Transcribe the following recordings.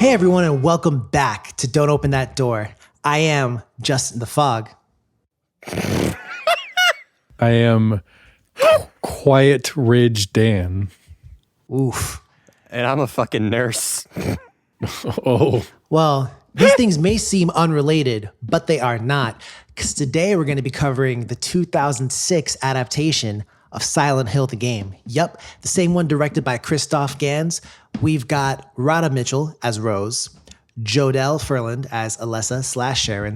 Hey everyone, and welcome back to Don't Open That Door. I am Justin the Fog. I am Quiet Ridge Dan. Oof. And I'm a fucking nurse. Oh. Well, these things may seem unrelated, but they are not. Because today we're going to be covering the 2006 adaptation of Silent Hill the game. Yup, the same one directed by Christophe Gans. We've got Radha Mitchell as Rose, Jodelle Ferland as Alessa / Sharon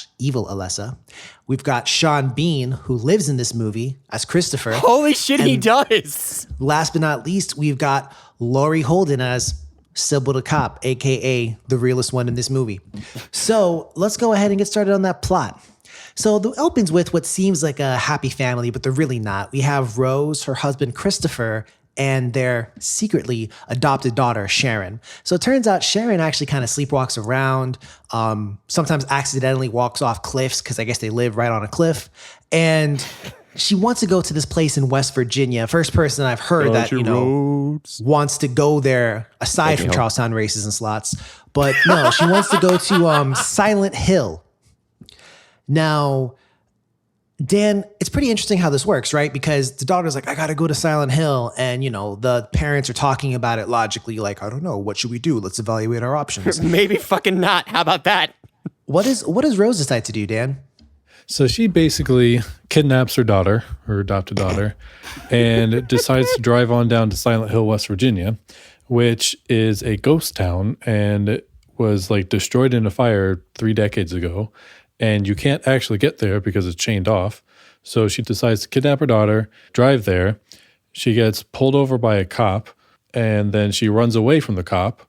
/ evil Alessa. We've got Sean Bean, who lives in this movie, as Christopher. Holy shit, he does! Last but not least, we've got Laurie Holden as Sybil the Cop, aka the realest one in this movie. So let's go ahead and get started on that plot. So the opens with what seems like a happy family, but they're really not. We have Rose, her husband Christopher, and their secretly adopted daughter, Sharon. So it turns out Sharon actually kind of sleepwalks around, sometimes accidentally walks off cliffs because I guess they live right on a cliff. And she wants to go to this place in West Virginia. First person I've heard that, wants to go there aside from Charlestown races and slots. But no, she wants to go to Silent Hill. Now, Dan, it's pretty interesting how this works, right? Because the daughter's like, I got to go to Silent Hill. And, the parents are talking about it logically, like, I don't know, what should we do? Let's evaluate our options. Maybe fucking not. How about that? What does Rose decide to do, Dan? So she basically kidnaps her daughter, her adopted daughter, and decides to drive on down to Silent Hill, West Virginia, which is a ghost town and was like destroyed in a fire 3 decades ago. And you can't actually get there because it's chained off. So she decides to kidnap her daughter, drive there. She gets pulled over by a cop, and then she runs away from the cop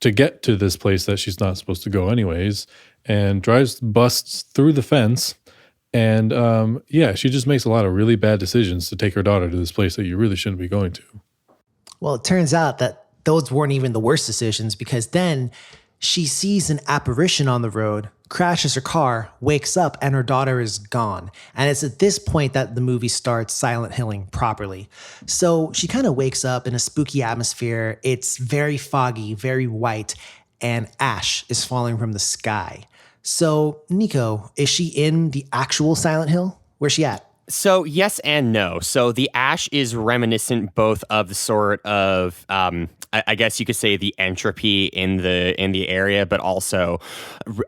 to get to this place that she's not supposed to go anyways, and busts through the fence. And she just makes a lot of really bad decisions to take her daughter to this place that you really shouldn't be going to. Well, it turns out that those weren't even the worst decisions, because then she sees an apparition on the road, crashes her car, wakes up, and her daughter is gone. And it's at this point that the movie starts Silent Hilling properly. So she kind of wakes up in a spooky atmosphere. It's very foggy, very white, and ash is falling from the sky. So, Nico, is she in the actual Silent Hill? Where's she at? So yes and no. So the ash is reminiscent both of the sort of, I guess you could say the entropy in the area, but also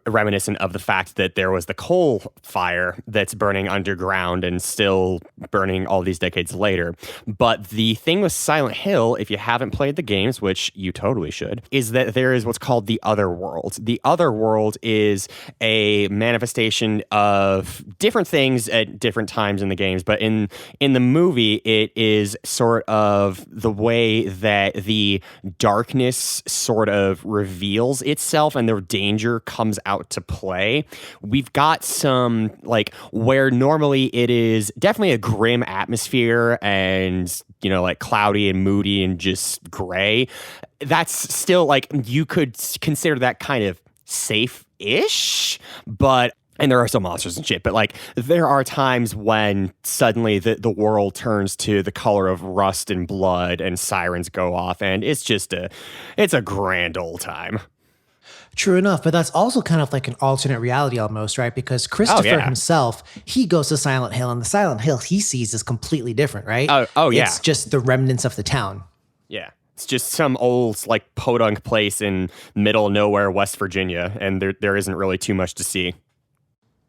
reminiscent of the fact that there was the coal fire that's burning underground and still burning all these decades later. But the thing with Silent Hill, if you haven't played the games, which you totally should, is that there is what's called the other world. The other world is a manifestation of different things at different times in the games, but in the movie, it is sort of the way that the darkness sort of reveals itself and the danger comes out to play. We've got some, like, where normally it is definitely a grim atmosphere and, like cloudy and moody and just gray. That's still, like, you could consider that kind of safe-ish, and there are some monsters and shit, but like there are times when suddenly the world turns to the color of rust and blood and sirens go off, and it's a grand old time. True enough, but that's also kind of like an alternate reality almost, right? Because Christopher himself, he goes to Silent Hill, and the Silent Hill he sees is completely different, right? Oh yeah. It's just the remnants of the town. Yeah. It's just some old, like, podunk place in middle of nowhere, West Virginia, and there isn't really too much to see.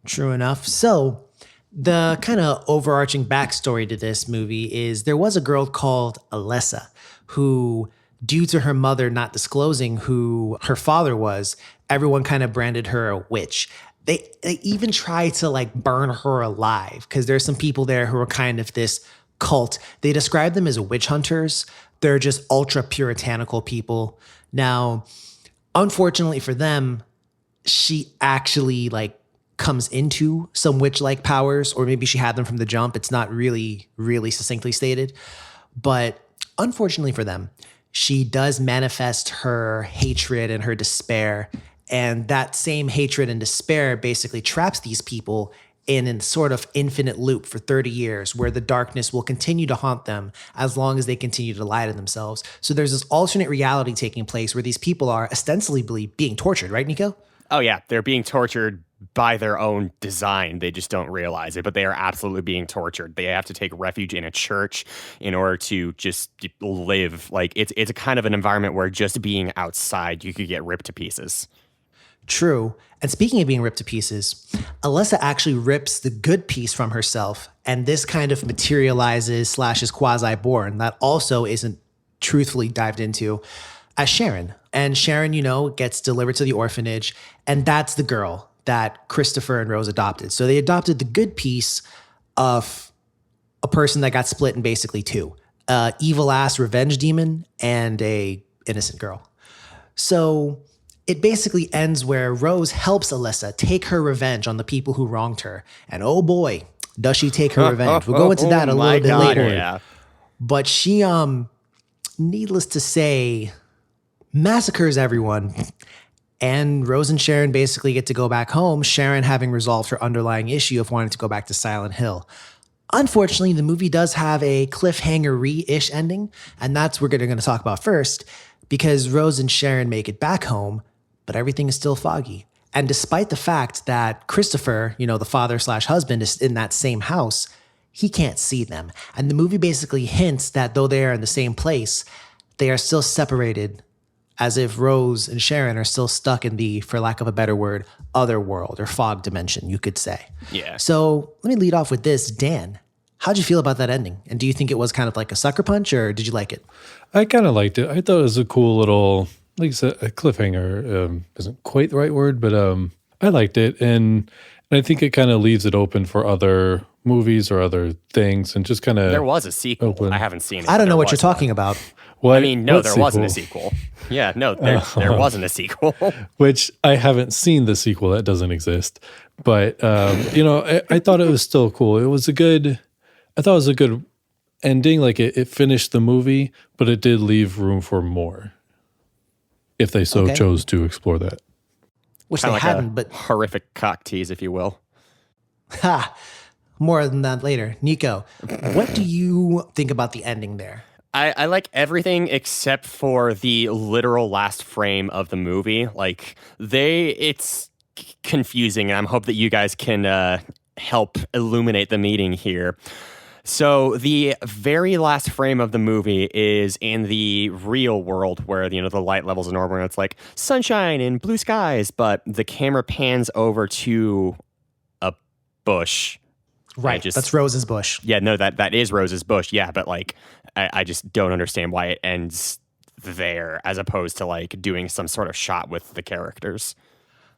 True enough. So the kind of overarching backstory to this movie is there was a girl called Alessa who, due to her mother not disclosing who her father was, everyone kind of branded her a witch. They even tried to like burn her alive because there's some people there who are kind of this cult. They describe them as witch hunters. They're just ultra puritanical people. Now, unfortunately for them, she actually comes into some witch-like powers, or maybe she had them from the jump. It's not really, really succinctly stated. But unfortunately for them, she does manifest her hatred and her despair. And that same hatred and despair basically traps these people in a sort of infinite loop for 30 years where the darkness will continue to haunt them as long as they continue to lie to themselves. So there's this alternate reality taking place where these people are ostensibly being tortured, right, Nico? Oh, yeah. They're being tortured by their own design. They just don't realize it, but they are absolutely being tortured. They have to take refuge in a church in order to just live. Like, it's a kind of an environment where just being outside, you could get ripped to pieces. True. And speaking of being ripped to pieces, Alyssa actually rips the good piece from herself, and this kind of materializes / is quasi-born. That also isn't truthfully dived into as Sharon. And Sharon, gets delivered to the orphanage, and that's the girl that Christopher and Rose adopted. So they adopted the good piece of a person that got split in basically two, evil-ass revenge demon and a innocent girl. So it basically ends where Rose helps Alyssa take her revenge on the people who wronged her. And oh boy, does she take her revenge. We'll go into that a little bit later. Yeah. But she, needless to say, massacres everyone. And Rose and Sharon basically get to go back home, Sharon having resolved her underlying issue of wanting to go back to Silent Hill. Unfortunately, the movie does have a cliffhanger-y-ish ending, and that's what we're going to talk about first, because Rose and Sharon make it back home, but everything is still foggy. And despite the fact that Christopher, the father / husband, is in that same house, he can't see them. And the movie basically hints that though they are in the same place, they are still separated, as if Rose and Sharon are still stuck in the, for lack of a better word, other world or fog dimension, you could say. Yeah. So let me lead off with this. Dan, how'd you feel about that ending? And do you think it was kind of like a sucker punch, or did you like it? I kind of liked it. I thought it was a cool little, like I said, a cliffhanger. Isn't quite the right word, but I liked it. And I think it kind of leaves it open for other movies or other things, and just kind of... There was a sequel. Open. I haven't seen it. I don't know what you're talking about. What? I mean, no, What there sequel? wasn't a sequel. Yeah, no, there wasn't a sequel. Which I haven't seen the sequel. That doesn't exist. But, I thought it was still cool. I thought it was a good ending. Like it finished the movie, but it did leave room for more if they so chose to explore that. Wish Kinda they like hadn't, a but horrific cock tease, if you will. more than that later. Nico, what do you think about the ending there? I like everything except for the literal last frame of the movie. Like it's confusing, and I hope that you guys can help illuminate the meaning here. So the very last frame of the movie is in the real world where, the light levels are normal and it's like sunshine and blue skies, but the camera pans over to a bush. Right, that's Rose's bush. Yeah, no, that is Rose's bush. Yeah, but I just don't understand why it ends there as opposed to doing some sort of shot with the characters.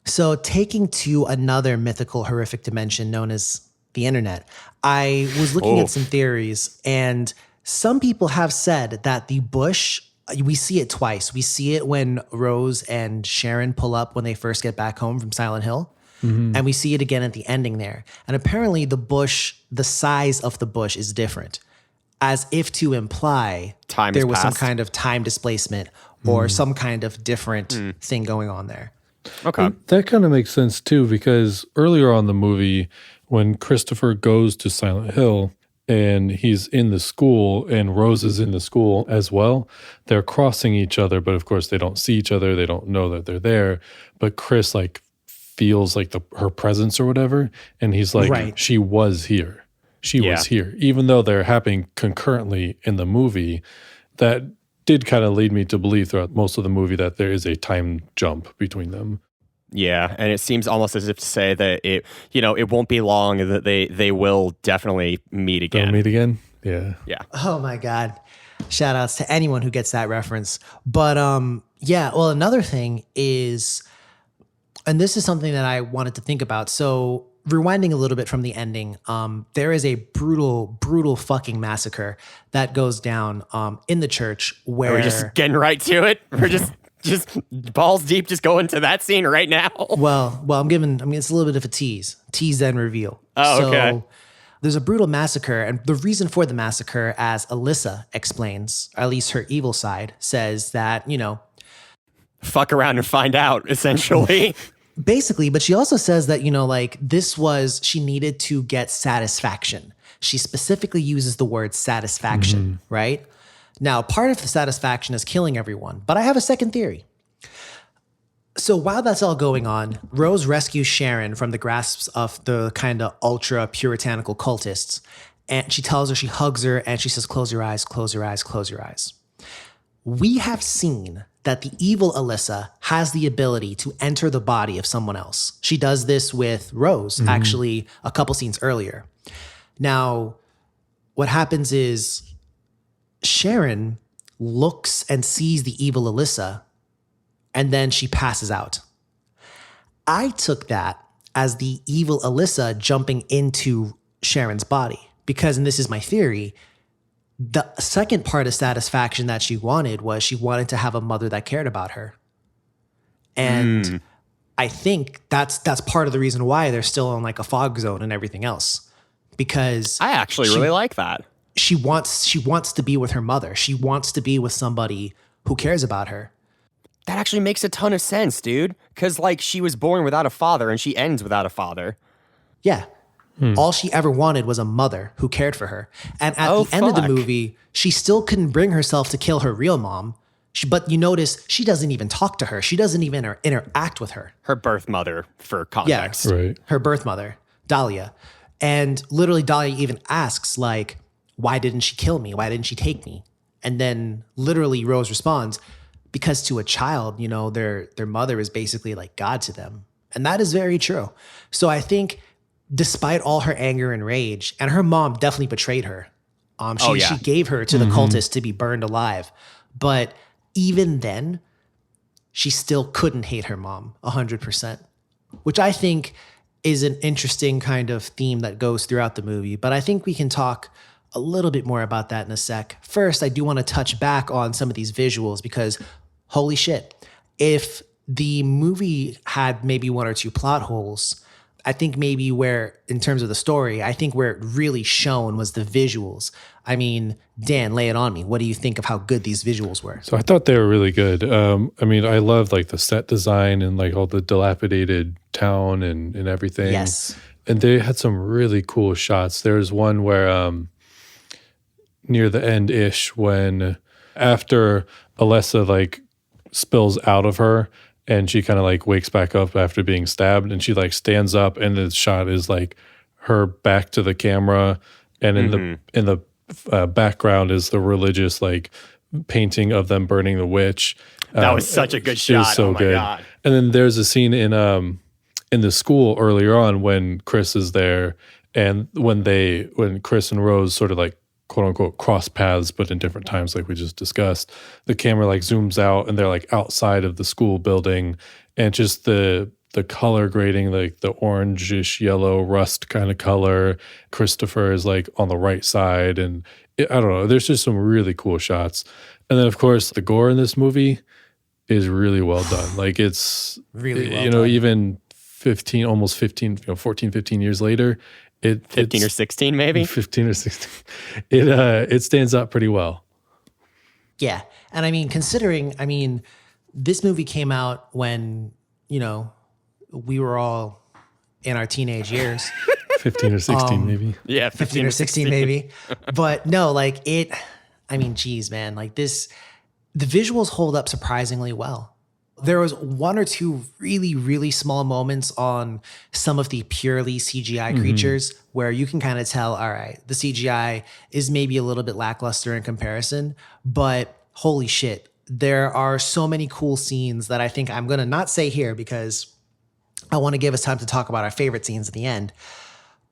So taking to another mythical, horrific dimension known as the internet, I was looking at some theories, and some people have said that the bush, we see it twice. We see it when Rose and Sharon pull up when they first get back home from Silent Hill. Mm-hmm. And we see it again at the ending there. And apparently the size of the bush is different, as if to imply there was some kind of time displacement or some kind of different thing going on there. Okay. And that kind of makes sense too, because earlier on in the movie, when Christopher goes to Silent Hill and he's in the school and Rose is in the school as well, they're crossing each other, but of course they don't see each other. They don't know that they're there. But Chris feels her presence or whatever. And he's like, right. She was here. She was here. Even though they're happening concurrently in the movie, that did kind of lead me to believe throughout most of the movie that there is a time jump between them. Yeah, and it seems almost as if to say that it won't be long and that they will definitely meet again. They'll meet again? Yeah. Yeah. Oh my God. Shout outs to anyone who gets that reference. But another thing is, and this is something that I wanted to think about. So rewinding a little bit from the ending, there is a brutal fucking massacre that goes down in the church where... Are we just getting right to it? We're just balls deep, just go into that scene right now. Well, it's a little bit of a tease then reveal. Oh, okay. So there's a brutal massacre, and the reason for the massacre, as Alyssa explains, at least her evil side, says that, fuck around and find out, essentially. Basically, but she also says that, like she needed to get satisfaction. She specifically uses the word satisfaction, right? Now, part of the satisfaction is killing everyone, but I have a second theory. So while that's all going on, Rose rescues Sharon from the grasps of the kind of ultra puritanical cultists. And she tells her, she hugs her, and she says, close your eyes, close your eyes, close your eyes. We have seen that the evil Alyssa has the ability to enter the body of someone else. She does this with Rose, actually, a couple scenes earlier. Now, what happens is Sharon looks and sees the evil Alyssa, and then she passes out. I took that as the evil Alyssa jumping into Sharon's body because, and this is my theory, the second part of satisfaction that she wanted was she wanted to have a mother that cared about her. And I think that's part of the reason why they're still in like a fog zone and everything else. Because I actually really like that. She wants to be with her mother. She wants to be with somebody who cares about her. That actually makes a ton of sense, dude. Because, like, she was born without a father and she ends without a father. Yeah. All she ever wanted was a mother who cared for her. And at the end of the movie, she still couldn't bring herself to kill her real mom. But you notice she doesn't even talk to her. She doesn't even interact with her. Her birth mother, for context. Yeah, Right. her birth mother, Dahlia. And literally Dahlia even asks, like, why didn't she kill me? Why didn't she take me? And then literally Rose responds, because to a child, their mother is basically like God to them. And that is very true. So I think despite all her anger and rage, and her mom definitely betrayed her. She gave her to the cultists to be burned alive. But even then, she still couldn't hate her mom 100%, which I think is an interesting kind of theme that goes throughout the movie. But I think we can talk a little bit more about that in a sec. First, I do want to touch back on some of these visuals because holy shit, if the movie had maybe one or two plot holes, I think maybe where, in terms of the story, I think where it really shone was the visuals. I mean, Dan, lay it on me. What do you think of how good these visuals were? So I thought they were really good. I loved like the set design and like all the dilapidated town and everything. Yes. And they had some really cool shots. There was one where near the end-ish when after Alessa like spills out of her and she kind of like wakes back up after being stabbed and she like stands up and the shot is like her back to the camera and in the background is the religious like painting of them burning the witch. That was such a good shot. It was so good. God. And then there's a scene in the school earlier on when Chris is there and when Chris and Rose sort of like quote unquote cross paths, but in different times, like we just discussed, the camera like zooms out and they're like outside of the school building and just the color grading, like the orangish yellow rust kind of color. Christopher is like on the right side. And I don't know, there's just some really cool shots. And then of course the gore in this movie is really well done. Like it's really well done. Even 14, 15 years later, 15 or 16 maybe? 15 or 16. It stands up pretty well. Yeah. And I mean, considering, this movie came out when, we were all in our teenage years. 15 or 16 maybe. Yeah, 15 or 16 maybe. But no, like geez, man, like the visuals hold up surprisingly well. There was one or two really, really small moments on some of the purely CGI creatures where you can kind of tell, all right, the CGI is maybe a little bit lackluster in comparison, but holy shit, there are so many cool scenes that I think I'm going to not say here because I want to give us time to talk about our favorite scenes at the end.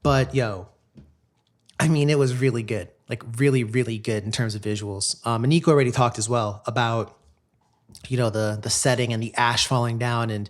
But it was really good, like really, really good in terms of visuals. And Nico already talked as well about the setting and the ash falling down. And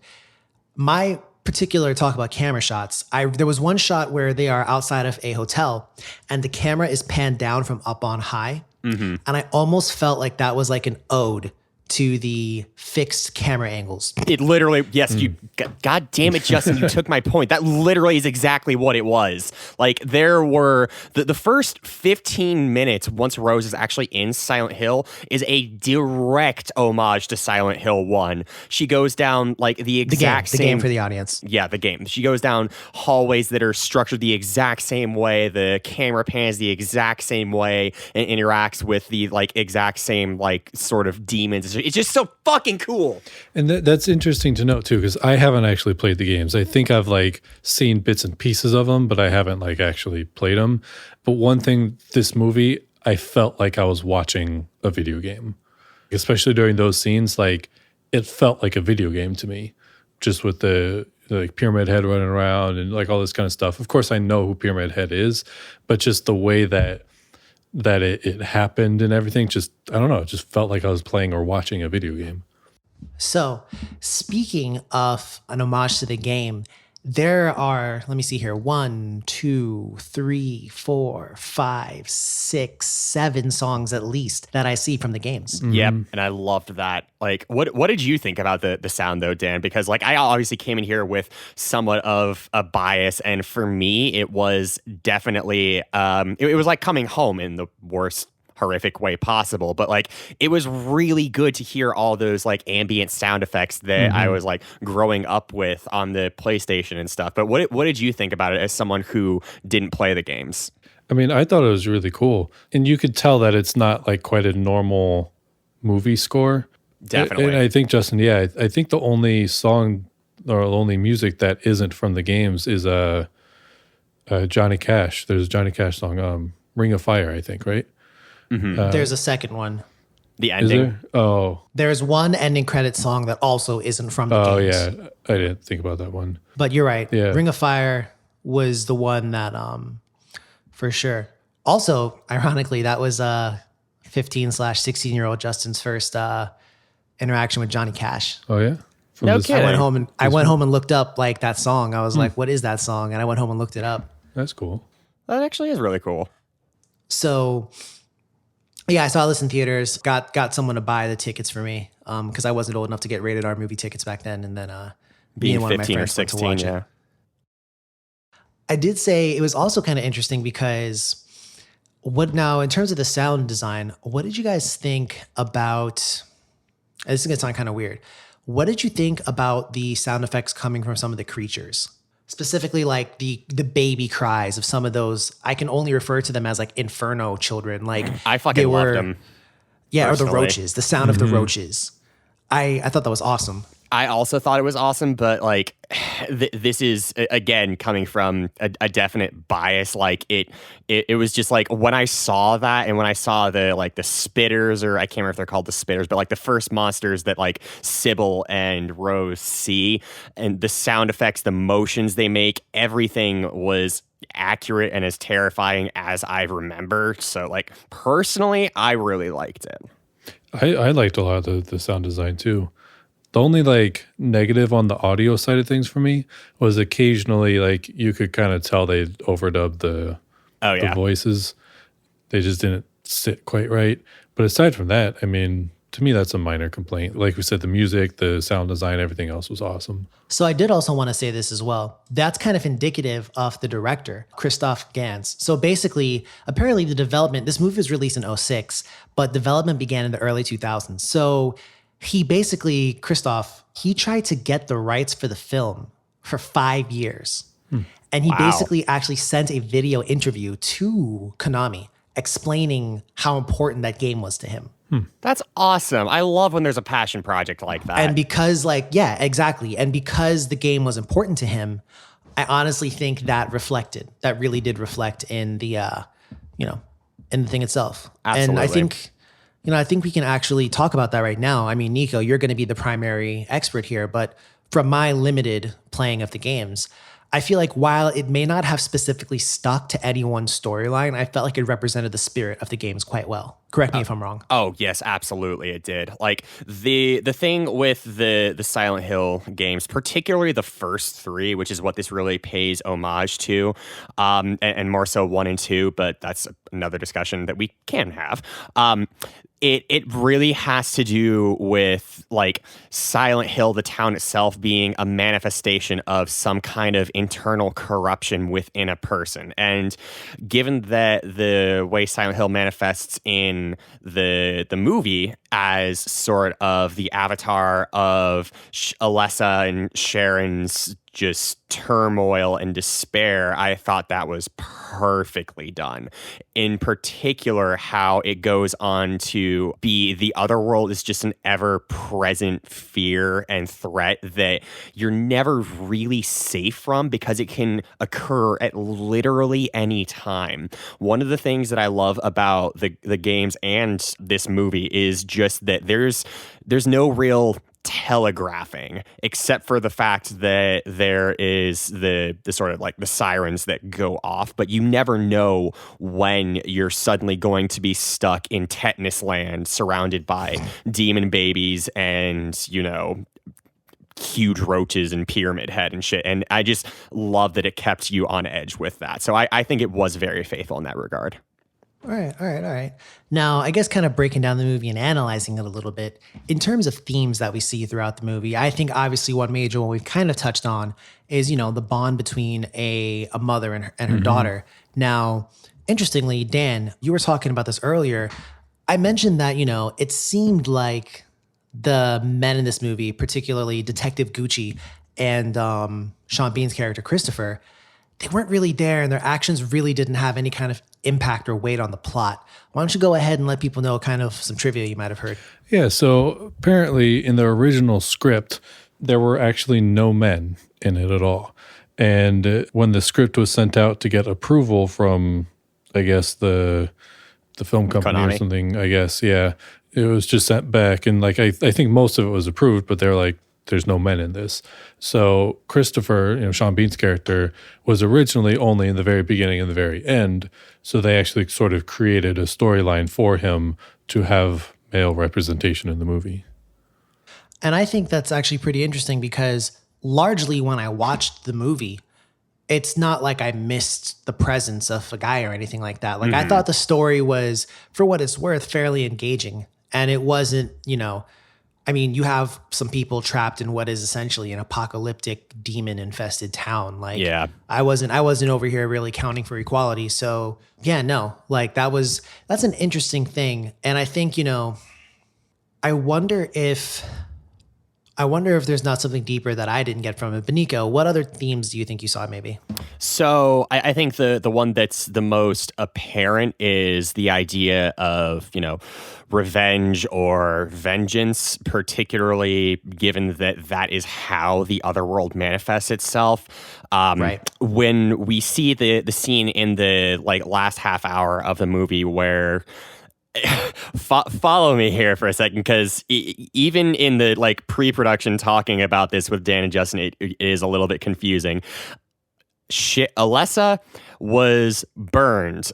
my particular talk about camera shots, there was one shot where they are outside of a hotel and the camera is panned down from up on high. And I almost felt like that was like an ode to the fixed camera angles. It literally, yes, you, God damn it, Justin, you took my point. That literally is exactly what it was. Like, there were, the first 15 minutes, once Rose is actually in Silent Hill, is a direct homage to Silent Hill 1. She goes down, like, the exact the game for the audience. Yeah, the game. She goes down hallways that are structured the exact same way. The camera pans the exact same way and interacts with the, like, exact same, like, sort of demons. It's just so fucking cool. And that's interesting to note too, because I haven't actually played the games. I think I've like seen bits and pieces of them, but I haven't like actually played them. But one thing, this movie, I felt like I was watching a video game, especially during those scenes. Like, it felt like a video game to me, just with the like Pyramid Head running around and like all this kind of stuff. Of course, I know who Pyramid Head is, but just the way that it happened and everything, just, I don't know, it just felt like I was playing or watching a video game. So, speaking of an homage to the game, there are, let me see here, 1, 2, 3, 4, 5, 6, 7 songs at least that I see from the games. Yep, and I loved that. Like, what did you think about the sound though, Dan? Because like, I obviously came in here with somewhat of a bias, and for me, it was definitely it was like coming home in the worst horrific way possible, but like, it was really good to hear all those like ambient sound effects that I was like growing up with on the PlayStation and stuff. But what did you think about it as someone who didn't play the games? I mean, I thought it was really cool, and you could tell that it's not like quite a normal movie score. Definitely. And I think, Justin, yeah, I think the only song or the only music that isn't from the games is Johnny Cash. There's a Johnny Cash song, Ring of Fire, I think, right? There's a second one. The Is ending. there? Oh. There's one ending credit song that also isn't from the games. Yeah. I didn't think about that one. But you're right. Yeah. Ring of Fire was the one that, for sure. Also, ironically, that was 15/16-year-old Justin's first interaction with Johnny Cash. Oh, yeah? From No this- kidding. I went home and looked up like that song. I was like, what is that song? And I went home and looked it up. That's cool. That actually is really cool. So yeah, I saw this in theaters, got someone to buy the tickets for me. Because I wasn't old enough to get rated R movie tickets back then. And then me Being and one of my 15 or friends went to 16, watch it. yeah. I did say it was also kind of interesting because in terms of the sound design, what did you guys think about, this is going to sound kind of weird. What did you think about the sound effects coming from some of the creatures? Specifically like the baby cries of some of those, I can only refer to them as like Inferno children. Like I fucking loved them. Yeah, personally. or the roaches, the sound of the roaches. I thought that was awesome. I also thought it was awesome, but like this is again coming from a definite bias. Like it was just like when I saw that, and when I saw the spitters, or I can't remember if they're called the spitters, but like the first monsters that like Sybil and Rose see, and the sound effects, the motions they make, everything was accurate and as terrifying as I remember. So like personally, I really liked it. I liked a lot of the sound design too. The only like negative on the audio side of things for me was occasionally like you could kind of tell they overdubbed the voices. They just didn't sit quite right. But aside from that, I mean, to me, that's a minor complaint. Like we said, the music, the sound design, everything else was awesome. So I did also want to say this as well. That's kind of indicative of the director, Christophe Gans. So basically, apparently this movie was released in 2006, but development began in the early 2000s. So Christophe tried to get the rights for the film for 5 years. And he basically actually sent a video interview to Konami explaining how important that game was to him. That's awesome. I love when there's a passion project like that. And because exactly. And because the game was important to him, I honestly think that really did reflect in the, in the thing itself. Absolutely. And I think we can actually talk about that right now. I mean, Nico, you're going to be the primary expert here, but from my limited playing of the games, I feel like while it may not have specifically stuck to any one storyline, I felt like it represented the spirit of the games quite well. Correct me if I'm wrong. Oh yes, absolutely, it did. Like the thing with the Silent Hill games, particularly the first three, which is what this really pays homage to, and more so 1 and 2, but that's another discussion that we can have. It really has to do with like Silent Hill, the town itself, being a manifestation of some kind of internal corruption within a person. And given that the way Silent Hill manifests in the movie as sort of the avatar of Alessa and Sharon's just turmoil and despair, I thought that was perfectly done. In particular, how it goes on to be the other world is just an ever-present fear and threat that you're never really safe from because it can occur at literally any time. One of the things that I love about the games and this movie is just that there's no real telegraphing, except for the fact that there is the sort of like the sirens that go off, but you never know when you're suddenly going to be stuck in tetanus land surrounded by demon babies and, you know, huge roaches and pyramid head and shit. And I just love that it kept you on edge with that. So I think it was very faithful in that regard. All right. Now, I guess kind of breaking down the movie and analyzing it a little bit, in terms of themes that we see throughout the movie, I think obviously one major one we've kind of touched on is, you know, the bond between a mother and her daughter. Now, interestingly, Dan, you were talking about this earlier. I mentioned that, you know, it seemed like the men in this movie, particularly Detective Gucci and Sean Bean's character, Christopher, they weren't really there and their actions really didn't have any kind of impact or weight on the plot. Why don't you go ahead and let people know kind of some trivia you might have heard? Yeah, so apparently in the original script, there were actually no men in it at all. And when the script was sent out to get approval from, I guess, the film company Konami. or something, I guess, yeah, it was just sent back. And like I think most of it was approved, but they're like, there's no men in this. So Christopher, you know, Sean Bean's character, was originally only in the very beginning and the very end. So they actually sort of created a storyline for him to have male representation in the movie. And I think that's actually pretty interesting because largely when I watched the movie, it's not like I missed the presence of a guy or anything like that. Like I thought the story was, for what it's worth, fairly engaging. And it wasn't, you know, I mean, you have some people trapped in what is essentially an apocalyptic demon-infested town. Like, Yeah. I wasn't over here really counting for equality. So, yeah, no, like that's an interesting thing. And I think, you know, I wonder if there's not something deeper that I didn't get from it. But Nico, what other themes do you think you saw maybe? So I think the one that's the most apparent is the idea of, you know, revenge or vengeance, particularly given that is how the other world manifests itself. Right. When we see the scene in the like last half hour of the movie where follow me here for a second, because even in the like pre-production talking about this with Dan and Justin, it is a little bit confusing. Alessa was burned,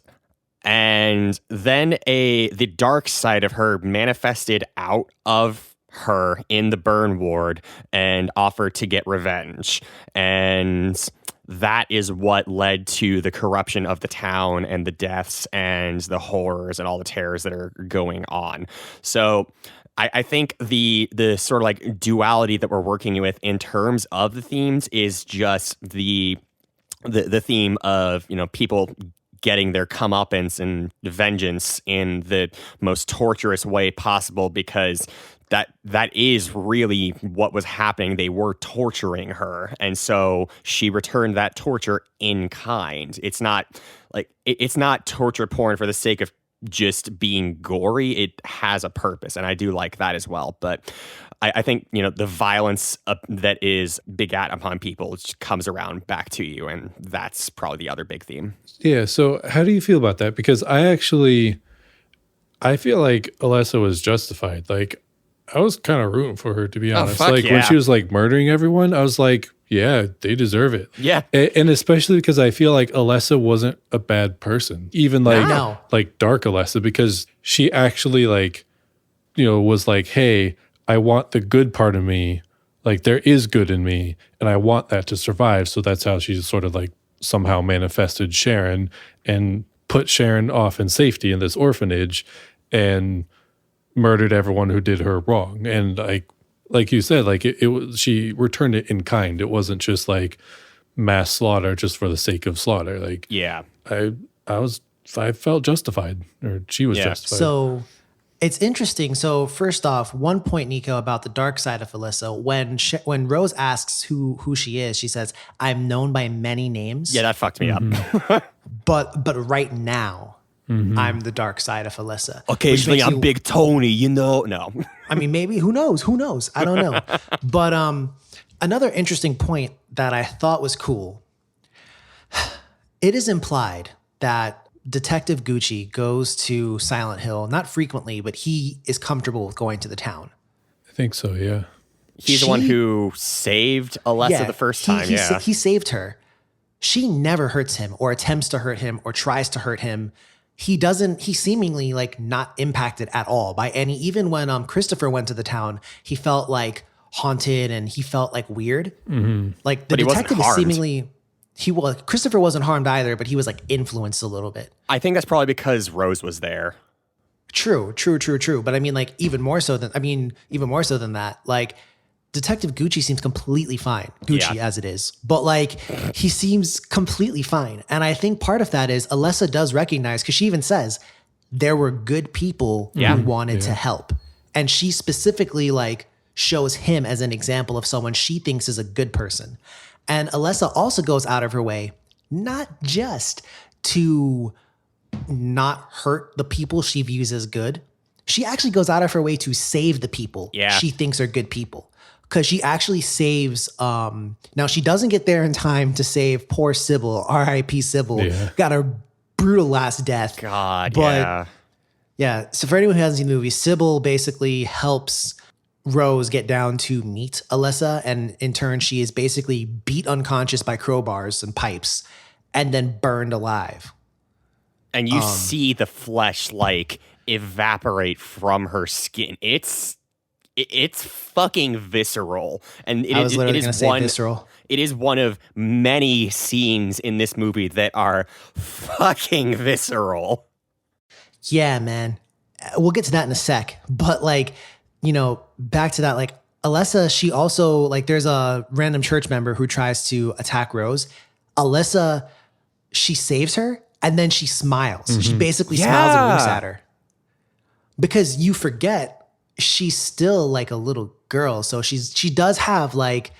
and then the dark side of her manifested out of her in the burn ward and offered to get revenge. And that is what led to the corruption of the town and the deaths and the horrors and all the terrors that are going on. So I think the sort of like duality that we're working with in terms of the themes is just the theme of, you know, people getting their comeuppance and vengeance in the most torturous way possible, because that is really what was happening. They were torturing her, and so she returned that torture in kind. It's not like it's not torture porn for the sake of just being gory. It has a purpose, and I do like that as well. But I think, you know, the violence that is begat upon people just comes around back to you, and that's probably the other big theme. Yeah, so how do you feel about that? Because I feel like Alessa was justified. Like, I was kind of rooting for her, to be honest. Fuck Like, yeah. when she was like murdering everyone, I was like, Yeah, they deserve it. Yeah. And especially because I feel like Alessa wasn't a bad person. Even like No. like dark Alessa, because she actually like, was like, hey, I want the good part of me. Like there is good in me and I want that to survive. So that's how she sort of like somehow manifested Sharon and put Sharon off in safety in this orphanage and murdered everyone who did her wrong. And like you said, like it was, she returned it in kind. It wasn't just like mass slaughter just for the sake of slaughter. Like, Yeah. I felt justified, or she was justified. So it's interesting. So first off, one point, Nico, about the dark side of Alyssa. When Rose asks who she is, she says, "I'm known by many names." Yeah, that fucked me up. But right now, I'm the dark side of Alyssa. Occasionally, Which makes I'm Big Tony, No. I mean, maybe, who knows? I don't know. But another interesting point that I thought was cool. It is implied that Detective Gucci goes to Silent Hill, not frequently, but he is comfortable with going to the town. I think so, yeah. He's the one who saved Alessa the first time. He saved her. She never hurts him or attempts to hurt him or tries to hurt him. He's seemingly like not impacted at all by any, even when Christopher went to the town, he felt like haunted and he felt like weird. Like the But he wasn't detective is harmed. seemingly, Christopher wasn't harmed either, but he was like influenced a little bit. I think that's probably because Rose was there. True. But I mean, like even more so than that, like Detective Gucci seems completely fine. Gucci as it is. But like he seems completely fine. And I think part of that is Alessa does recognize, because she even says there were good people who wanted to help. And she specifically like shows him as an example of someone she thinks is a good person. And Alessa also goes out of her way, not just to not hurt the people she views as good. She actually goes out of her way to save the people she thinks are good people. Because she actually saves, now she doesn't get there in time to save poor Sybil, R.I.P. Sybil, got a brutal last death. God, But, yeah. So for anyone who hasn't seen the movie, Sybil basically helps Rose get down to meet Alessa, and in turn she is basically beat unconscious by crowbars and pipes and then burned alive. And you see the flesh like evaporate from her skin. It's fucking visceral. And I was literally going to say visceral. It is one of many scenes in this movie that are fucking visceral. Yeah, man. We'll get to that in a sec. But like, back to that, like Alessa, she also, like there's a random church member who tries to attack Rose. Alessa, she saves her and then she smiles. She basically smiles and winks at her. Because you forget she's still like a little girl. So she does have like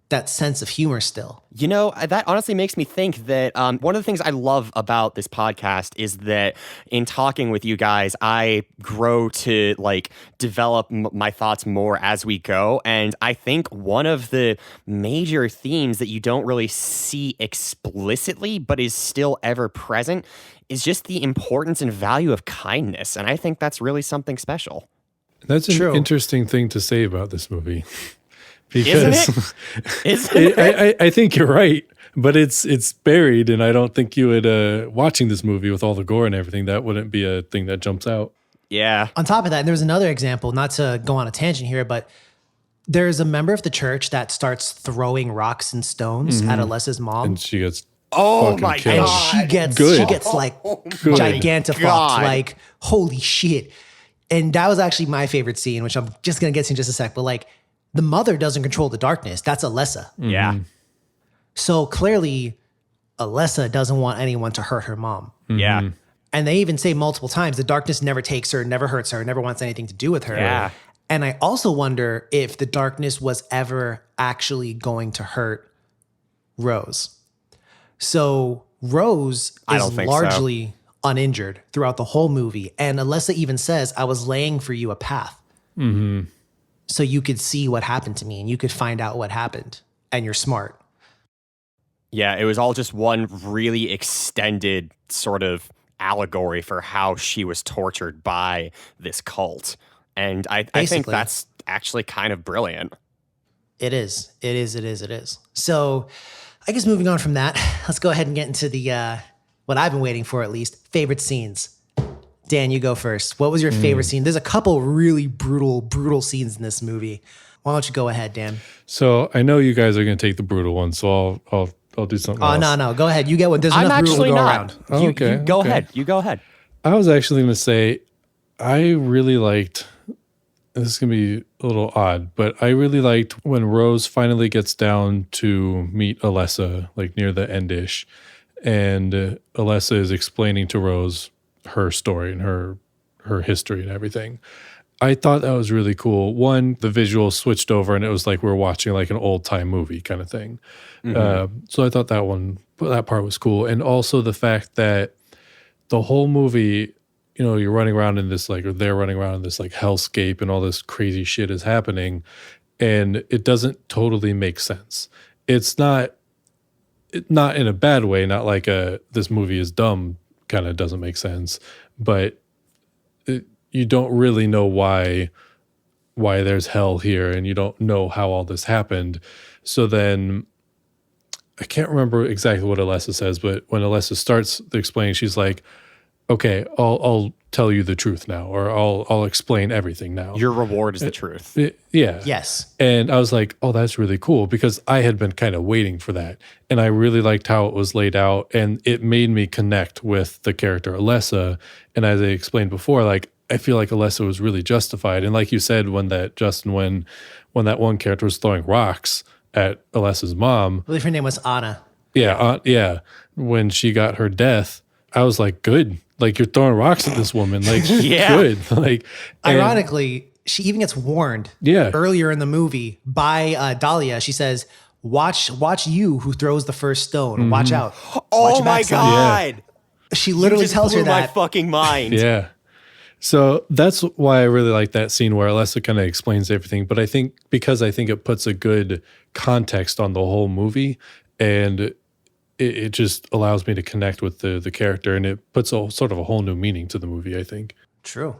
that sense of humor still. That honestly makes me think that one of the things I love about this podcast is that in talking with you guys, I grow to like develop my thoughts more as we go. And I think one of the major themes that you don't really see explicitly, but is still ever present, is just the importance and value of kindness. And I think that's really something special. That's an interesting thing to say about this movie. Because Isn't it? I think you're right, but it's buried, and I don't think you would watching this movie with all the gore and everything, that wouldn't be a thing that jumps out. Yeah. On top of that, there's another example, not to go on a tangent here, but there's a member of the church that starts throwing rocks and stones at Alessa's mom. And she gets Oh my killed. God. She gets like gigantifucked, God. like holy shit. And that was actually my favorite scene, which I'm just gonna get to in just a sec. But like the mother doesn't control the darkness. That's Alessa. Yeah. So clearly Alessa doesn't want anyone to hurt her mom. Yeah. And they even say multiple times, the darkness never takes her, never hurts her, never wants anything to do with her. Yeah. And I also wonder if the darkness was ever actually going to hurt Rose. So Rose I is don't think largely uninjured throughout the whole movie. And Alessa even says, I was laying for you a path. So you could see what happened to me and you could find out what happened. And you're smart. Yeah, it was all just one really extended sort of allegory for how she was tortured by this cult. And I think Basically. that's actually kind of brilliant. It is. It is. It is. It is. So I guess moving on from that, let's go ahead and get into the what I've been waiting for, at least, favorite scenes. Dan, you go first. What was your favorite scene? There's a couple really brutal scenes in this movie. Why don't you go ahead, Dan? So I know you guys are going to take the brutal one, so I'll do something else. No. Go ahead. You get one. There's I'm enough brutal actually to go not. around. Oh, okay. You go okay. ahead. You go ahead. I was actually going to say, I really liked, this is going to be a little odd, but I really liked when Rose finally gets down to meet Alessa, like near the end-ish, and Alessa is explaining to Rose her story and her history and everything. I thought that was really cool. One, the visual switched over and it was like we were watching like an old time movie kind of thing. So I thought that part was cool. And also the fact that the whole movie, you know, you're running around in this like, or they're running around in this like hellscape and all this crazy shit is happening. And it doesn't totally make sense. It's not in a bad way, not like this movie is dumb kind of doesn't make sense, but you don't really know why there's hell here, and you don't know how all this happened. So then I can't remember exactly what Alessa says, but when Alessa starts explaining, she's like, okay, I'll tell you the truth now, or I'll explain everything now. Your reward is the truth. Yeah. Yes. And I was like, oh, that's really cool, because I had been kind of waiting for that. And I really liked how it was laid out, and it made me connect with the character Alessa. And as I explained before, like, I feel like Alessa was really justified. And like you said, when that one character was throwing rocks at Alessa's mom. I believe her name was Anna. Yeah. When she got her death, I was like, good. Like, you're throwing rocks at this woman. Like, good. Like, Ironically, she even gets warned earlier in the movie by Dahlia. She says, watch you who throws the first stone. Watch out. Oh my God. She literally tells her my that. fucking mind. Yeah. So that's why I really like that scene where Alessa kind of explains everything. But I think because it puts a good context on the whole movie, and it just allows me to connect with the character, and it puts a sort of a whole new meaning to the movie, I think. True.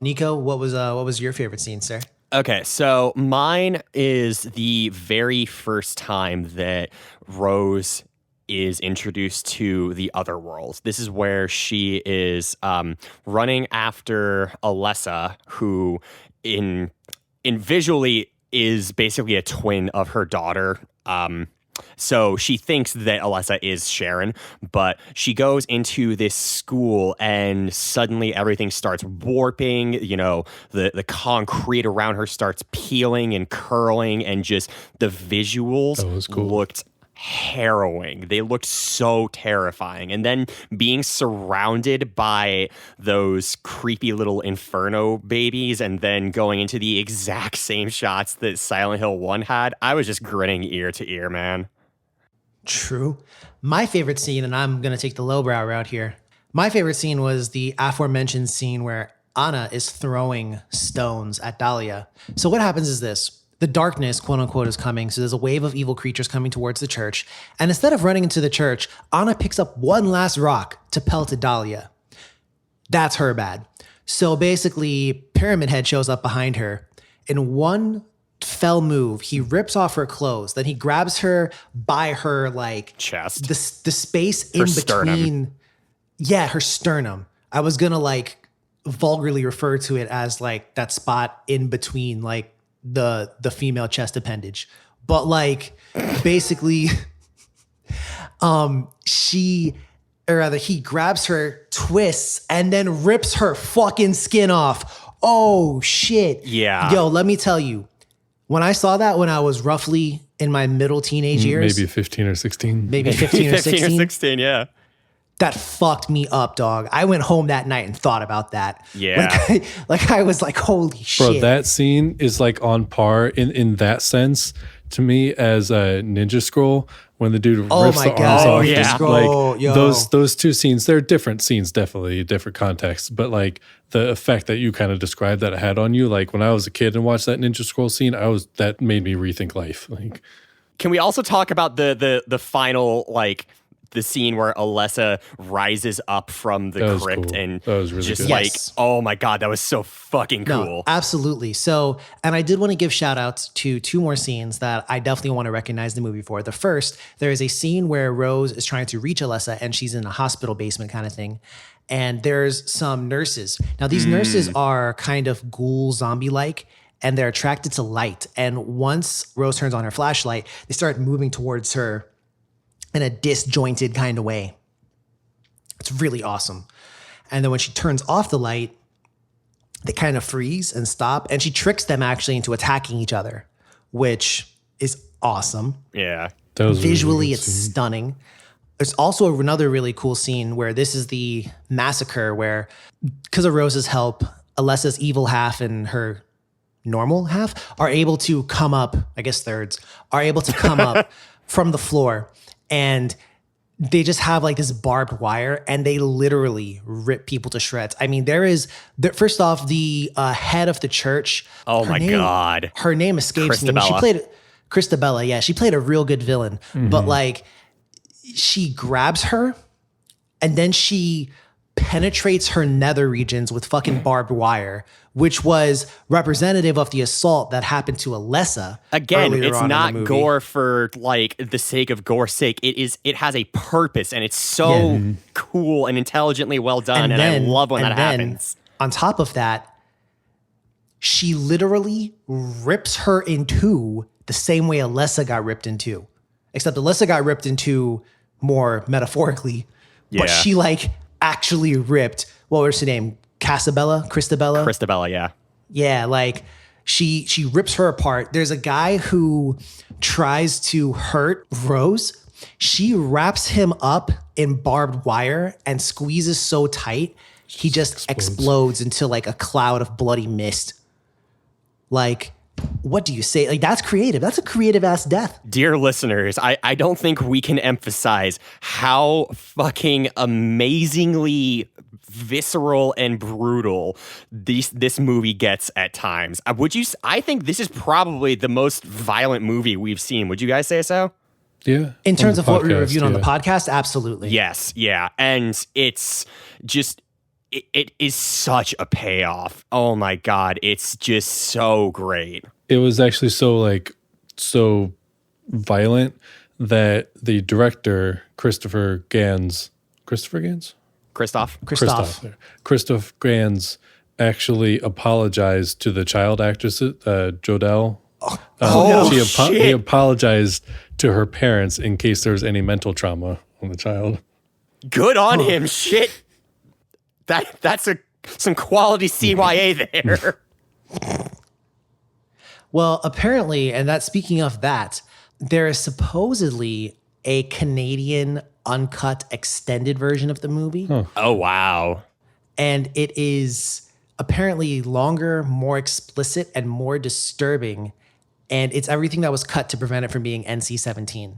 Nico, what was your favorite scene, sir? Okay, so mine is the very first time that Rose is introduced to the other world. This is where she is running after Alessa, who in visually is basically a twin of her daughter. So she thinks that Alessa is Sharon, but she goes into this school and suddenly everything starts warping. You know, the concrete around her starts peeling and curling, and just the visuals looked harrowing. They looked so terrifying. And then being surrounded by those creepy little inferno babies, and then going into the exact same shots that Silent Hill 1 had, I was just grinning ear to ear, man. True. My favorite scene, and I'm going to take the lowbrow route here. My favorite scene was the aforementioned scene where Anna is throwing stones at Dahlia. So what happens is this. The darkness, quote unquote, is coming. So there's a wave of evil creatures coming towards the church. And instead of running into the church, Anna picks up one last rock to pelt at Dahlia. That's her bad. So basically, Pyramid Head shows up behind her. In one fell move, he rips off her clothes. Then he grabs her by her like chest, the space in between. Sternum. Yeah, her sternum. I was gonna like vulgarly refer to it as like that spot in between like the female chest appendage, but like basically he grabs her, twists, and then rips her fucking skin off. Oh shit. Yeah. Yo, let me tell you, when I saw that when I was roughly in my middle teenage years, maybe 15 or 16, maybe 15 or 16, yeah, that fucked me up, dog. I went home that night and thought about that. Yeah. Like I was like, holy shit. Bro, that scene is like on par in that sense to me as a Ninja Scroll when the dude rips the arms off. Yeah. Like those two scenes, they're different scenes, definitely different contexts, but like the effect that you kind of described that it had on you, like when I was a kid and watched that Ninja Scroll scene, that made me rethink life. Like, can we also talk about the final like the scene where Alessa rises up from the That was crypt cool. and That was really just good. like, Yes. oh my God, that was so fucking No, cool. absolutely. So, and I did want to give shout outs to two more scenes that I definitely want to recognize the movie for. The first, there is a scene where Rose is trying to reach Alessa and she's in a hospital basement kind of thing. And there's some nurses. Now, these nurses are kind of ghoul zombie like, and they're attracted to light. And once Rose turns on her flashlight, they start moving towards her in a disjointed kind of way. It's really awesome. And then when she turns off the light, they kind of freeze and stop. And she tricks them actually into attacking each other, which is awesome. Yeah. That was a really Visually, good it's scene. stunning. There's also another really cool scene where this is the massacre where, because of Rose's help, Alessa's evil half and her normal half are able to come up, I guess thirds, are able to come up from the floor, and they just have like this barbed wire and they literally rip people to shreds. I mean, first off, the head of the church. Oh her my God. Her name escapes me. I mean, she Christabella. played Christabella. Yeah, she played a real good villain, but like she grabs her and then she penetrates her nether regions with fucking barbed wire, which was representative of the assault that happened to Alessa. Again, earlier it's on in the not movie. gore for like the sake of gore's sake. It has a purpose and it's so cool and intelligently well done. And I love when that happens. On top of that, she literally rips her in two the same way Alessa got ripped in two. Except Alessa got ripped in two more metaphorically. Yeah. But she like actually ripped, what was her name? Christabella? Christabella, yeah. Yeah, like she rips her apart. There's a guy who tries to hurt Rose. She wraps him up in barbed wire and squeezes so tight, he just explodes into like a cloud of bloody mist. Like, what do you say? Like, that's creative. That's a creative ass death. Dear listeners, I don't think we can emphasize how fucking amazingly visceral and brutal this movie gets at times. I think this is probably the most violent movie we've seen. Would you guys say so? Yeah. In terms On of the what we podcast, reviewed on the yeah. podcast, absolutely. Yes, yeah. And it's just it is such a payoff. Oh my God, it's just so great. It was actually so violent that the director, Christophe Gans, Christophe? Christophe Gans actually apologized to the child actress, Jodelle. He apologized to her parents in case there was any mental trauma on the child. Good on him. Shit. That's some quality CYA there. Well, apparently, and that speaking of that, there is supposedly a Canadian uncut extended version of the movie. Oh wow. And it is apparently longer, more explicit, and more disturbing. And it's everything that was cut to prevent it from being NC-17.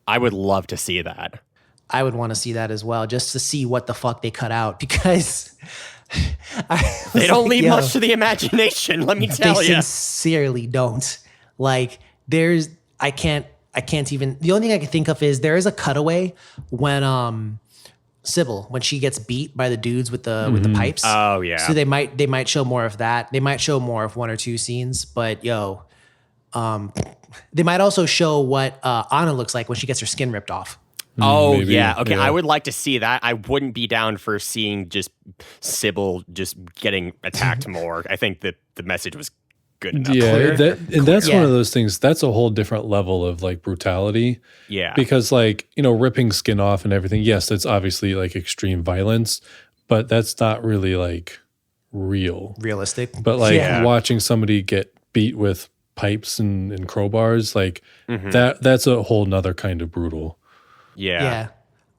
I would love to see that. I would want to see that as well, just to see what the fuck they cut out, because They don't leave much to the imagination, let me tell they you. sincerely don't. Like, I can't even, the only thing I can think of is there is a cutaway when Sybil, when she gets beat by the dudes with the pipes. Oh, yeah. So they might show more of that. They might show more of one or two scenes, but they might also show what Anna looks like when she gets her skin ripped off. Oh, Maybe, yeah. Okay, yeah. I would like to see that. I wouldn't be down for seeing just Sybil just getting attacked more. I think that the message was good enough. Yeah, that's Yeah. one of those things. That's a whole different level of like brutality. Yeah. Because like, ripping skin off and everything, yes, that's obviously like extreme violence, but that's not really like Realistic. But like Yeah. watching somebody get beat with pipes and crowbars, like that's a whole nother kind of brutal. Yeah.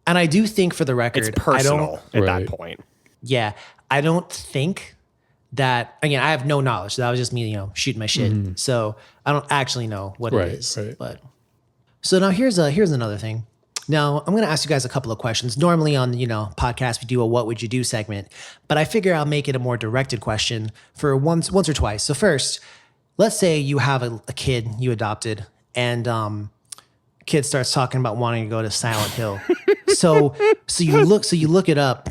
And I do think, for the record, It's personal at Right. that point. I don't think that, again, I have no knowledge. That was just me, shooting my shit. So I don't actually know what Right, it is. right. But so now here's another thing. Now I'm going to ask you guys a couple of questions. Normally on, podcasts, we do a what would you do segment, but I figure I'll make it a more directed question for once or twice. So first, let's say you have a kid you adopted, and kid starts talking about wanting to go to Silent Hill. So you look it up,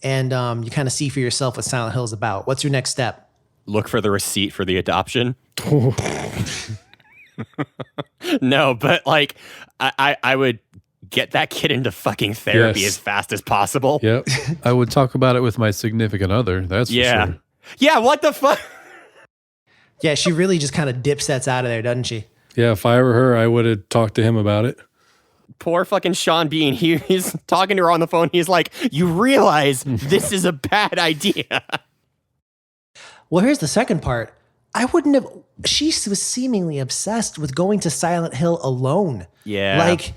and you kind of see for yourself what Silent Hill is about. What's your next step? Look for the receipt for the adoption. No, but like I would get that kid into fucking therapy as fast as possible. Yep. I would talk about it with my significant other. That's for sure. Yeah, what the fuck? Yeah, she really just kind of dipsets out of there, doesn't she? Yeah, if I were her, I would have talked to him about it. Poor fucking Sean Bean. He's talking to her on the phone. He's like, you realize this is a bad idea. Well, here's the second part. I wouldn't have. She was seemingly obsessed with going to Silent Hill alone. Yeah. Like,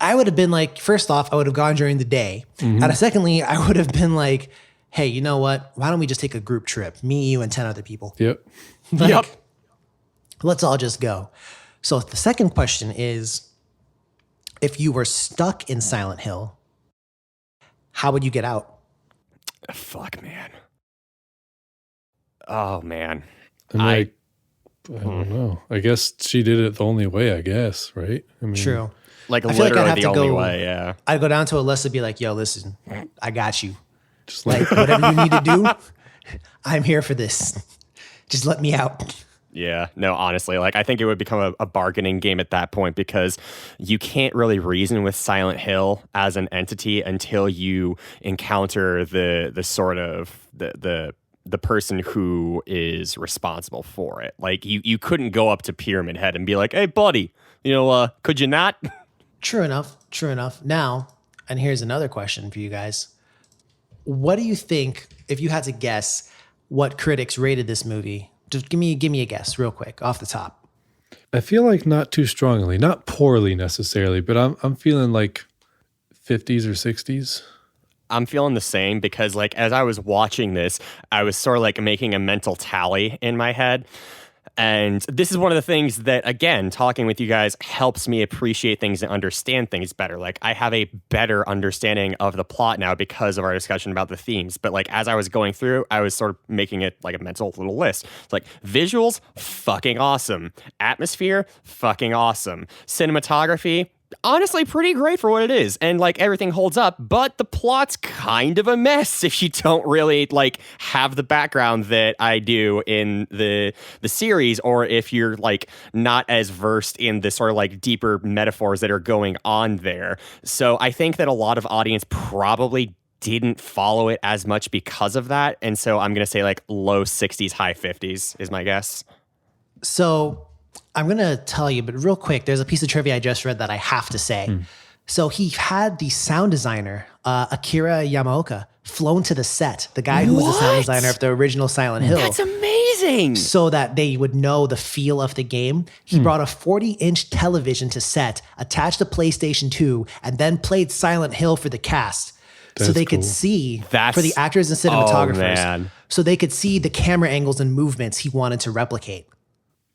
I would have been like, first off, I would have gone during the day. And secondly, I would have been like, hey, you know what? Why don't we just take a group trip? Me, you, and 10 other people. Yep. Like, let's all just go. So the second question is, if you were stuck in Silent Hill, how would you get out? Fuck, man. Oh, man. And I don't know. I guess she did it the only way, I guess, right? I mean, True. Like I feel like I'd literally have the to only go- way, yeah. I'd go down to Alyssa and be like, yo, listen, I got you. Just like, Whatever you need to do, I'm here for this. Just let me out. Yeah, no, honestly, like I think it would become a bargaining game at that point because you can't really reason with Silent Hill as an entity until you encounter the sort of the person who is responsible for it. Like you couldn't go up to Pyramid Head and be like, "Hey, buddy, could you not?" True enough. Now, and here's another question for you guys. What do you think, if you had to guess, what critics rated this movie? Just give me a guess real quick off the top. I feel like not too strongly, not poorly necessarily, but I'm feeling like 50s or 60s. I'm feeling the same because like as I was watching this, I was sort of like making a mental tally in my head. And this is one of the things that, again, talking with you guys helps me appreciate things and understand things better. Like, I have a better understanding of the plot now because of our discussion about the themes. But, like, as I was going through, I was sort of making it like a mental little list. It's like, visuals, fucking awesome. Atmosphere, fucking awesome. Cinematography, honestly pretty great for what it is, and like everything holds up, but the plot's kind of a mess if you don't really like have the background that I do in the series, or if you're like not as versed in the sort of like deeper metaphors that are going on there. So I think that a lot of audience probably didn't follow it as much because of that, and so I'm gonna say like low 60s, high 50s is my guess. So I'm going to tell you, but real quick, there's a piece of trivia I just read that I have to say. So he had the sound designer, Akira Yamaoka, flown to the set, the guy who was the sound designer of the original Silent Hill. That's amazing. So that they would know the feel of the game. He brought a 40-inch television to set, attached a PlayStation 2, and then played Silent Hill for the cast. So That's they could cool. see, for the actors and cinematographers, man. so they could see the camera angles and movements he wanted to replicate.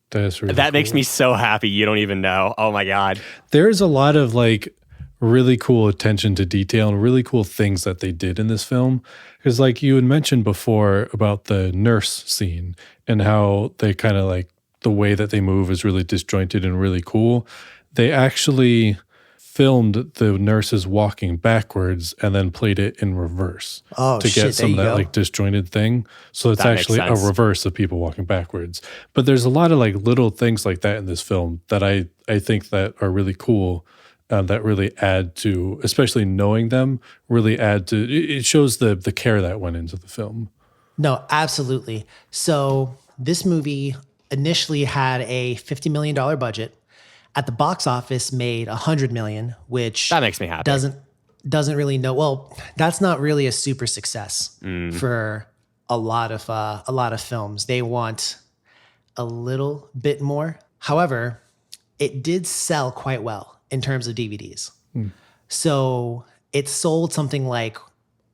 That's really That cool. makes me so happy. You don't even know. Oh my God. There's a lot of like really cool attention to detail and really cool things that they did in this film. Because like you had mentioned before about the nurse scene and how they kind of like the way that they move is really disjointed and really cool. They actually filmed the nurses walking backwards and then played it in reverse to get shit, some of there you that go. like disjointed thing. So it's That makes actually a sense. reverse of people walking backwards. But there's a lot of like little things like that in this film that I think that are really cool. That really add to, especially knowing them, really add to. It shows the care that went into the film. No, absolutely. So this movie initially had a $50 million budget. At the box office, made $100 million, which That makes me happy. doesn't really know. Well, that's not really a super success for a lot of films. They want a little bit more. However, it did sell quite well in terms of DVDs. So it sold something like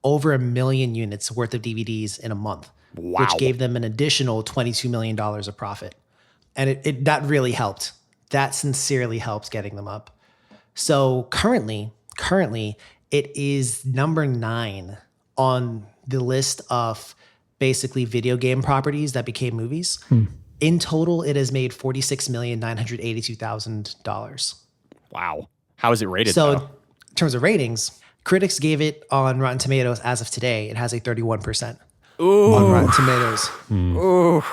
over 1 million units worth of DVDs in a month, Wow. which gave them an additional $22 million of profit. And it that really helped. That sincerely helped getting them up. So currently, it is number 9 on the list of basically video game properties that became movies. In total, it has made $46,982,000. Wow. How is it rated, So though? in terms of ratings, critics gave it on Rotten Tomatoes as of today. It has a 31% on Rotten Tomatoes. Ooh.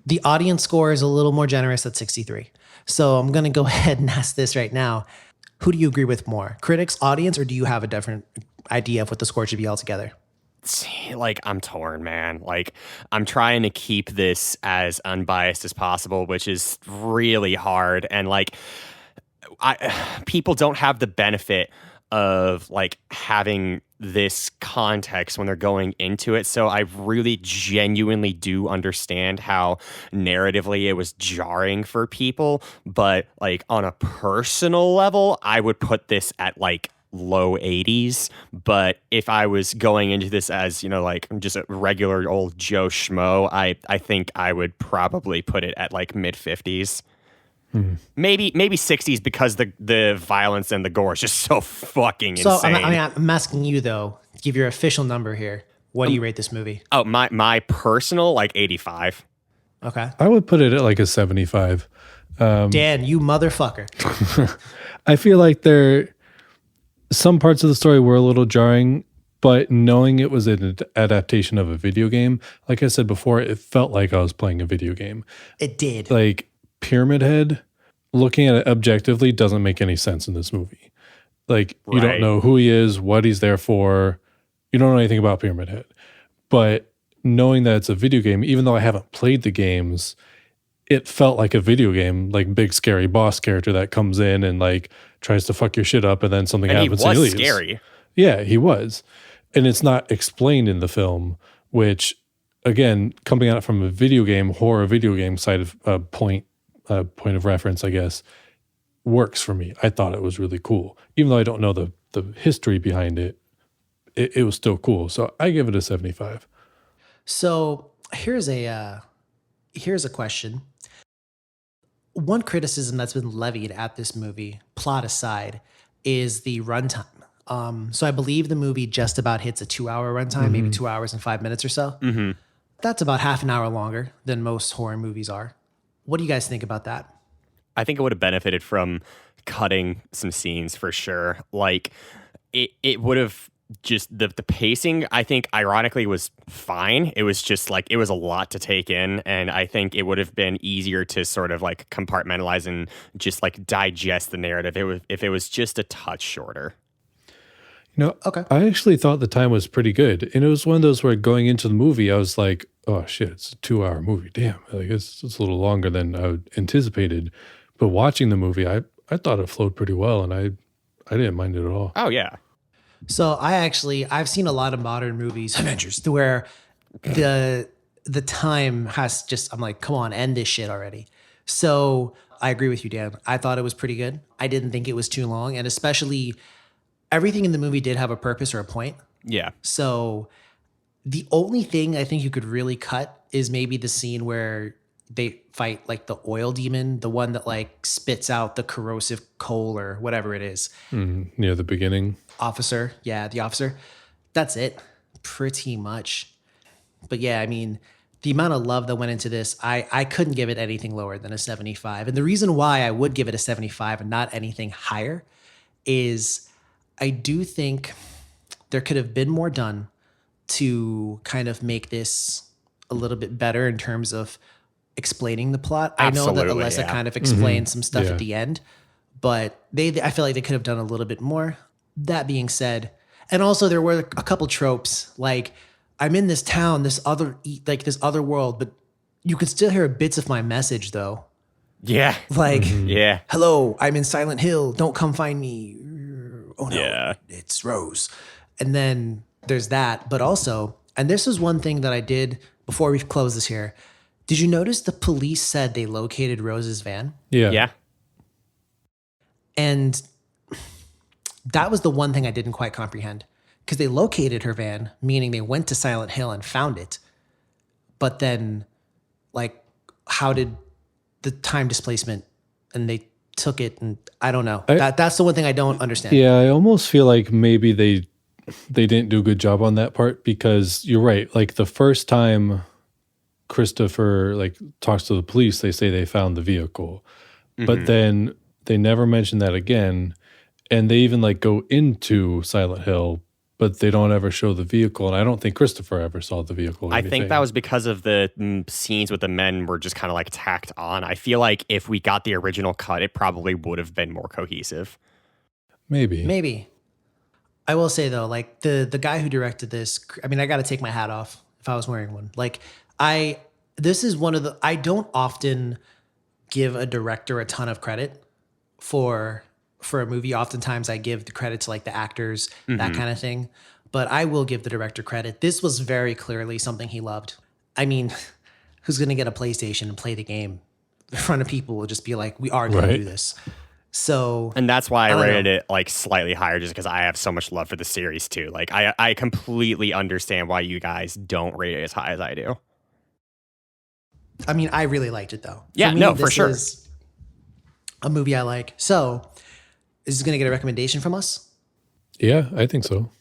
The audience score is a little more generous at 63. So I'm going to go ahead and ask this right now. Who do you agree with more? Critics, audience, or do you have a different idea of what the score should be altogether? See, like, I'm torn, man. Like, I'm trying to keep this as unbiased as possible, which is really hard. And like, people don't have the benefit of like having this context when they're going into it. So I really genuinely do understand how narratively it was jarring for people. But like on a personal level, I would put this at like low 80s. But if I was going into this as, like just a regular old Joe Schmo, I think I would probably put it at like mid 50s. Maybe 60s because the violence and the gore is just so fucking So insane. I'm asking you though, give your official number here. What do you rate this movie? Oh, my personal, like 85. Okay. I would put it at like a 75. Dan, you motherfucker. I feel like some parts of the story were a little jarring, but knowing it was an adaptation of a video game, like I said before, it felt like I was playing a video game. It did. Like Pyramid Head, looking at it objectively, doesn't make any sense in this movie. Like, you don't Right. know who he is, what he's there for. You don't know anything about Pyramid Head. But knowing that it's a video game, even though I haven't played the games, it felt like a video game, like big scary boss character that comes in and like tries to fuck your shit up, and then something And he happens and he was leaves. scary. Yeah, he was. And it's not explained in the film, which again, coming out from a horror video game side of point of reference, I guess, works for me. I thought it was really cool. Even though I don't know the history behind it, it was still cool. So I give it a 75. So here's a question. One criticism that's been levied at this movie, plot aside, is the runtime. So I believe the movie just about hits a 2-hour runtime, maybe 2 hours and 5 minutes or so. Mm-hmm. That's about half an hour longer than most horror movies are. What do you guys think about that? I think it would have benefited from cutting some scenes for sure. Like it would have just the pacing, I think ironically was fine. It was just like it was a lot to take in, and I think it would have been easier to sort of like compartmentalize and just like digest the narrative if it was just a touch shorter. Okay. I actually thought the time was pretty good. And it was one of those where going into the movie, I was like, oh shit, it's a 2-hour movie. Damn, like it's a little longer than I anticipated. But watching the movie, I thought it flowed pretty well, and I didn't mind it at all. Oh yeah. So I've seen a lot of modern movies, Avengers, to where the time has just, I'm like, come on, end this shit already. So I agree with you, Dan. I thought it was pretty good. I didn't think it was too long, and especially everything in the movie did have a purpose or a point. Yeah. So the only thing I think you could really cut is maybe the scene where they fight like the oil demon, the one that like spits out the corrosive coal or whatever it is. Near the beginning. Officer. Yeah, the officer. That's it. Pretty much. But yeah, I mean, the amount of love that went into this, I couldn't give it anything lower than a 75. And the reason why I would give it a 75 and not anything higher is I do think there could have been more done to kind of make this a little bit better in terms of explaining the plot. I know that Absolutely, Alyssa yeah. kind of explained some stuff Yeah. at the end, but I feel like they could have done a little bit more. That being said, and also there were a couple tropes like I'm in this town, this other world, but you could still hear bits of my message though. Yeah. Like, Yeah. hello, I'm in Silent Hill. Don't come find me. Oh no, Yeah. it's Rose. And then there's that, but also, and this is one thing that I did before we close this here. Did you notice the police said they located Rose's van? Yeah. Yeah. And that was the one thing I didn't quite comprehend because they located her van, meaning they went to Silent Hill and found it. But then, like, how did the time displacement and they took it? And I don't know. That's the one thing I don't understand. Yeah, I almost feel like maybe they didn't do a good job on that part because you're right. Like the first time Christopher like talks to the police, they say they found the vehicle. But then They never mention that again. And they even like go into Silent Hill, but they don't ever show the vehicle. And I don't think Christopher ever saw the vehicle. Or I anything. think that was because of the scenes with the men were just kind of like tacked on. I feel like if we got the original cut, it probably would have been more cohesive. Maybe. I will say though, like the guy who directed this, I mean, I got to take my hat off if I was wearing one. Like this is one of the, I don't often give a director a ton of credit for a movie. Oftentimes I give the credit to like the actors, that kind of thing. But I will give the director credit. This was very clearly something he loved. I mean, who's going to get a PlayStation and play the game in front of people? Will just be like, we are going to do this. So, and that's why I rated know. it like slightly higher, just because I have so much love for the series too. Like I completely understand why you guys don't rate it as high as I do. I mean, I really liked it though. Yeah, for me, no, for this sure. is a movie I like. So, is this going to get a recommendation from us? Yeah, I think so.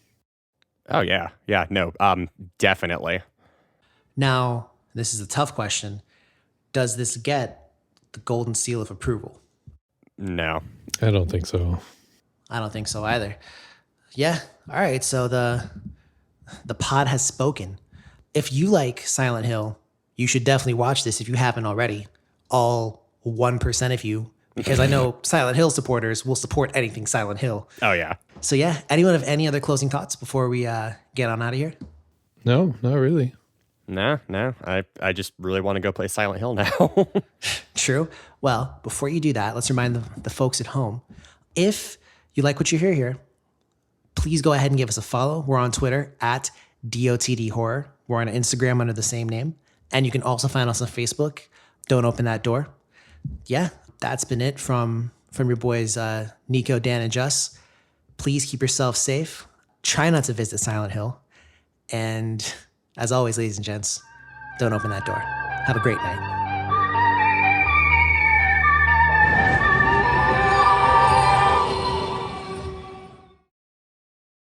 Oh yeah, no, definitely. Now, this is a tough question. Does this get the golden seal of approval? No. I don't think so. I don't think so either. Yeah. All right. So the pod has spoken. If you like Silent Hill, you should definitely watch this if you haven't already. All 1% of you, because I know Silent Hill supporters will support anything Silent Hill. Oh yeah. So yeah, anyone have any other closing thoughts before we get on out of here? No, not really. No. I just really want to go play Silent Hill now. True. Well, before you do that, let's remind the folks at home, if you like what you hear here, please go ahead and give us a follow. We're on Twitter at DOTD Horror. We're on Instagram under the same name. And you can also find us on Facebook. Don't open that door. Yeah, that's been it from your boys, Nico, Dan, and Jus. Please keep yourself safe. Try not to visit Silent Hill. And as always, ladies and gents, don't open that door. Have a great night.